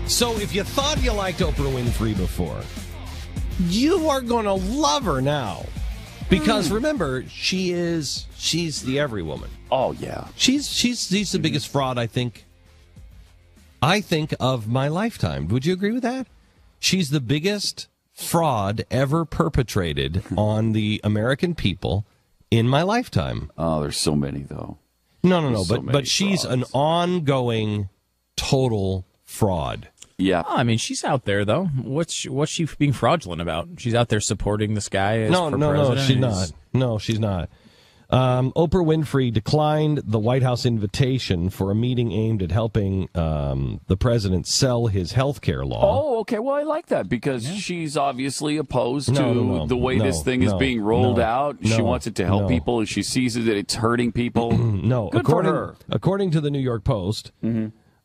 So if you thought you liked Oprah Winfrey before, you are going to love her now. Because remember, she's the every woman. Oh, yeah. She's the biggest fraud, I think of my lifetime. Would you agree with that? She's the biggest fraud ever perpetrated on the American people in my lifetime. Oh, there's so many, though. No. But she's an ongoing total fraud. Yeah. Oh, I mean, she's out there, though. What's she being fraudulent about? She's out there supporting this guy as for president? She's not. No, she's not. Oprah Winfrey declined the White House invitation for a meeting aimed at helping the president sell his health care law. Oh, okay. Well, I like that because she's obviously opposed to the way this thing is being rolled out. She wants it to help people. She sees that it's hurting people. Good for her. According to the New York Post,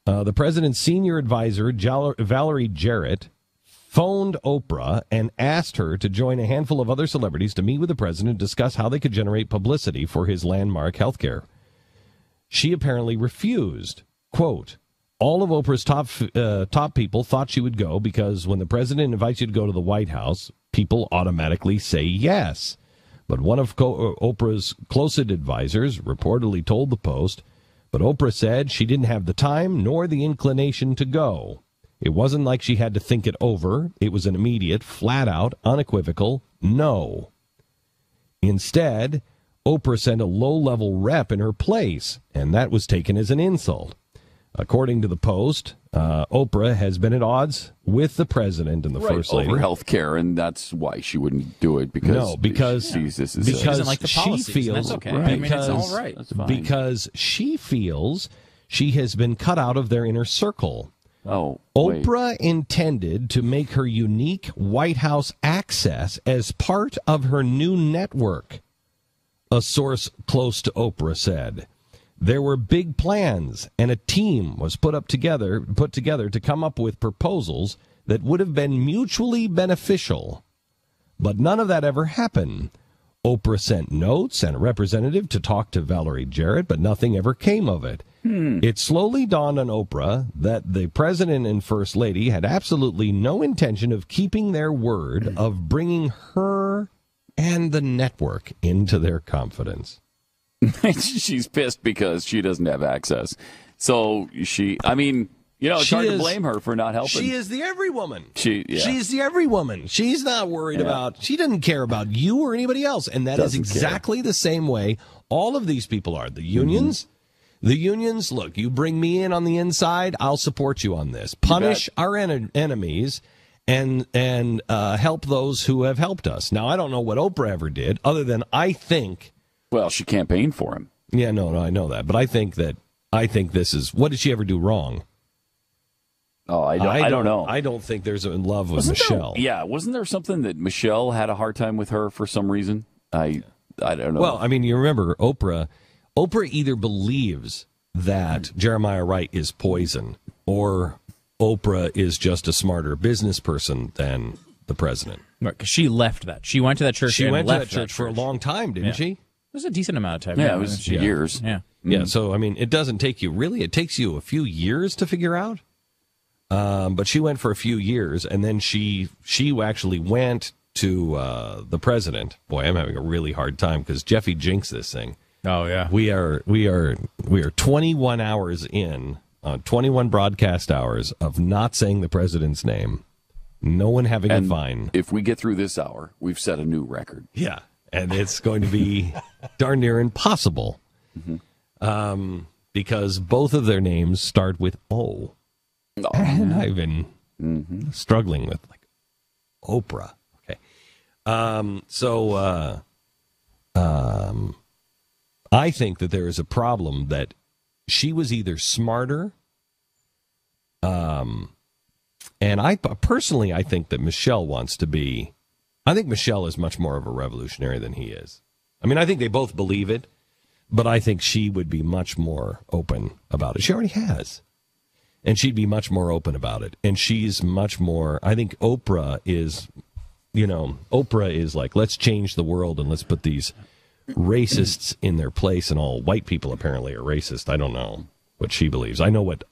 the president's senior advisor, Valerie Jarrett, phoned Oprah and asked her to join a handful of other celebrities to meet with the president and discuss how they could generate publicity for his landmark health care. She apparently refused. Quote, all of Oprah's top people thought she would go because when the president invites you to go to the White House, people automatically say yes. But one of Oprah's closest advisors reportedly told the Post, but Oprah said she didn't have the time nor the inclination to go. It wasn't like she had to think it over. It was an immediate, flat-out, unequivocal no. Instead, Oprah sent a low-level rep in her place, and that was taken as an insult. According to the Post, Oprah has been at odds with the president and the first lady over health care, and that's why she wouldn't do it because she sees this as she doesn't like the policies, she feels that's okay. I mean, it's all right. That's fine. Because she feels she has been cut out of their inner circle. Oh, Oprah intended to make her unique White House access as part of her new network, a source close to Oprah said. There were big plans, and a team was put together to come up with proposals that would have been mutually beneficial. But none of that ever happened. Oprah sent notes and a representative to talk to Valerie Jarrett, but nothing ever came of it. It slowly dawned on Oprah that the president and first lady had absolutely no intention of keeping their word of bringing her and the network into their confidence. She's pissed because she doesn't have access. So it's hard to blame her for not helping. She is the every woman. She's the every woman. She's not worried about, she doesn't care about you or anybody else. And that is exactly the same way all of these people are. The unions, look, you bring me in on the inside, I'll support you on this. Punish our enemies and help those who have helped us. Now, I don't know what Oprah ever did other than well, she campaigned for him. Yeah, no, I know that. But I think this is, what did she ever do wrong? Oh, I don't know. I don't think there's a love with Michelle. Wasn't there something that Michelle had a hard time with her for some reason? I don't know. Well, I mean, you remember Oprah either believes that Jeremiah Wright is poison or Oprah is just a smarter business person than the president. Right, because she left that. She went to that church. She went to that church for a long time, didn't she? It was a decent amount of time. Yeah, it was years. Yeah. Yeah, so, I mean, it doesn't take you, really, it takes you a few years to figure out. But she went for a few years, and then she actually went to the president. Boy, I'm having a really hard time because Jeffy jinxed this thing. Oh, yeah. We are 21 hours in, 21 broadcast hours of not saying the president's name. No one having a fine. If we get through this hour, we've set a new record. Yeah. And it's going to be darn near impossible because both of their names start with O. Oh. And I've been struggling with, Oprah. Okay. I think that there is a problem that she was either smarter, and I personally think that Michelle wants to be. I think Michelle is much more of a revolutionary than he is. I mean, I think they both believe it, but I think she would be much more open about it. She already has. And she'd be much more open about it. And she's much more, I think Oprah is like, let's change the world and let's put these racists in their place. And all white people apparently are racist. I don't know. what she believes. I know what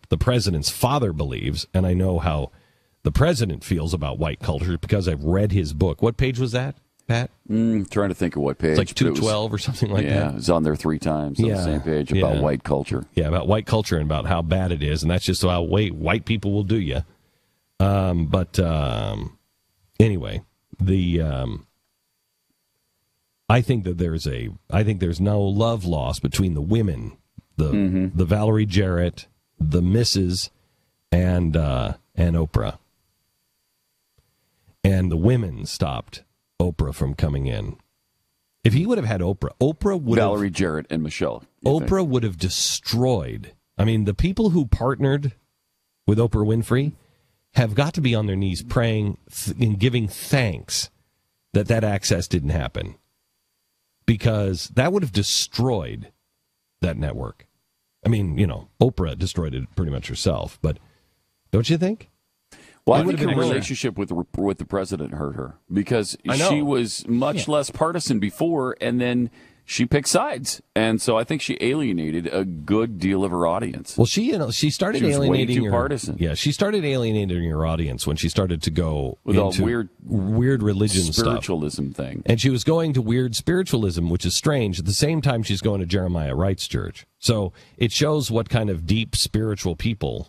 the president's father believes, and I know how the president feels about white culture because I've read his book. What page was that, Pat? Trying to think of what page. It's like 212 or something like that. Yeah, it was on there 3 times on the same page about white culture. Yeah, about white culture and about how bad it is, and that's just how white people will do you. Anyway, I think that there's no love lost between the women, the Valerie Jarrett, the Mrs. and Oprah. And the women stopped Oprah from coming in. If he would have had Oprah would Valerie Jarrett and Michelle. Oprah would have destroyed. I mean, the people who partnered with Oprah Winfrey have got to be on their knees praying and giving thanks that access didn't happen, because that would have destroyed that network. I mean, Oprah destroyed it pretty much herself, but don't you think? Well, I think her relationship with the president hurt her, because she was much less partisan before, and then she picked sides, and so I think she alienated a good deal of her audience. Well, she started alienating way too partisan. Yeah, she started alienating her audience when she started to go with into all weird religion spiritualism thing, and she was going to weird spiritualism, which is strange. At the same time, she's going to Jeremiah Wright's church, so it shows what kind of deep spiritual people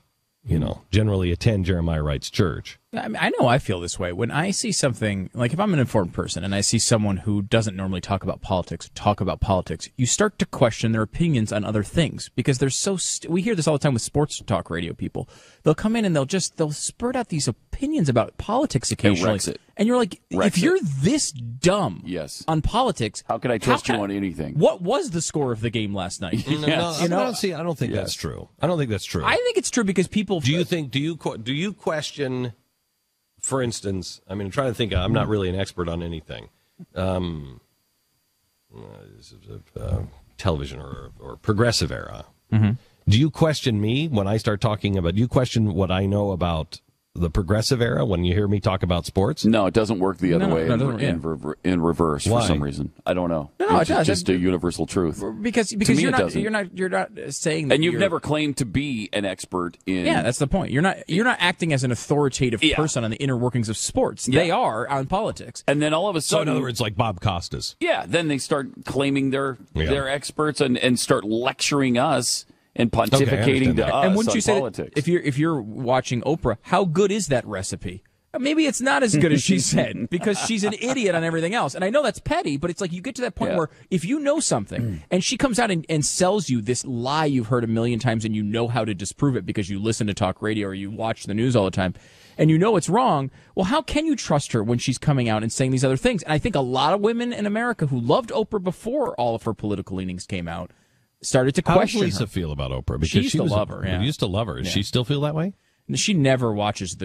generally attend Jeremiah Wright's church. I mean, I know I feel this way. When I see something, like if I'm an informed person and I see someone who doesn't normally talk about politics, you start to question their opinions on other things, because they're so we hear this all the time with sports talk radio people. They'll come in and they'll spurt out these opinions about politics occasionally. And you're like, if you're this dumb on politics, how can I trust you on anything? What was the score of the game last night? I don't think that's true. I don't think that's true. I think it's true, because people. Do you question? For instance, I mean, I'm trying to think. I'm not really an expert on anything, television or progressive era. Mm-hmm. Do you question me when I start talking about? Do you question what I know about the progressive era when you hear me talk about sports? No, it doesn't work the other way in reverse. Why? For some reason. I don't know. No, it's just a universal truth. Because you're not saying that. And you've never claimed to be an expert in. Yeah, that's the point. You're not acting as an authoritative person on the inner workings of sports. They are on politics. And then all of a sudden, so in other words, like Bob Costas. Yeah, then they start claiming they're experts and start lecturing us and pontificating to us. And wouldn't you say politics. That if you're watching Oprah, how good is that recipe? Maybe it's not as good as she said, because she's an idiot on everything else. And I know that's petty, but it's like you get to that point where if you know something and she comes out and sells you this lie you've heard a million times and you know how to disprove it because you listen to talk radio or you watch the news all the time and you know it's wrong, well, how can you trust her when she's coming out and saying these other things? And I think a lot of women in America who loved Oprah before all of her political leanings came out started to question her. How does Lisa feel about Oprah? Because she used to love her. You used to love her. Does she still feel that way? She never watches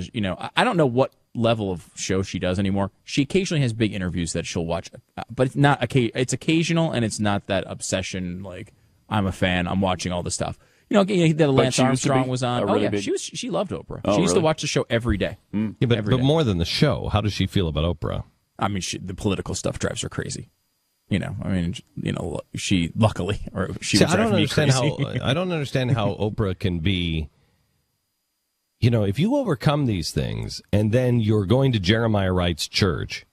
I don't know what level of show she does anymore. She occasionally has big interviews that she'll watch, but it's not. It's occasional, and it's not that obsession. Like, I'm a fan, I'm watching all the stuff. That Lance Armstrong was on. She loved Oprah. She used to watch the show every day. Yeah, but more than the show, how does she feel about Oprah? I mean, the political stuff drives her crazy. She luckily, or she would drive me crazy. I don't understand how Oprah can be. If you overcome these things and then you're going to Jeremiah Wright's church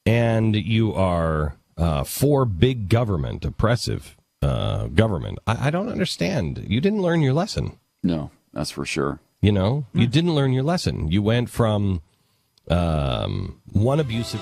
and you are for big government, oppressive government, I don't understand. You didn't learn your lesson. No, that's for sure. You didn't learn your lesson. You went from one abusive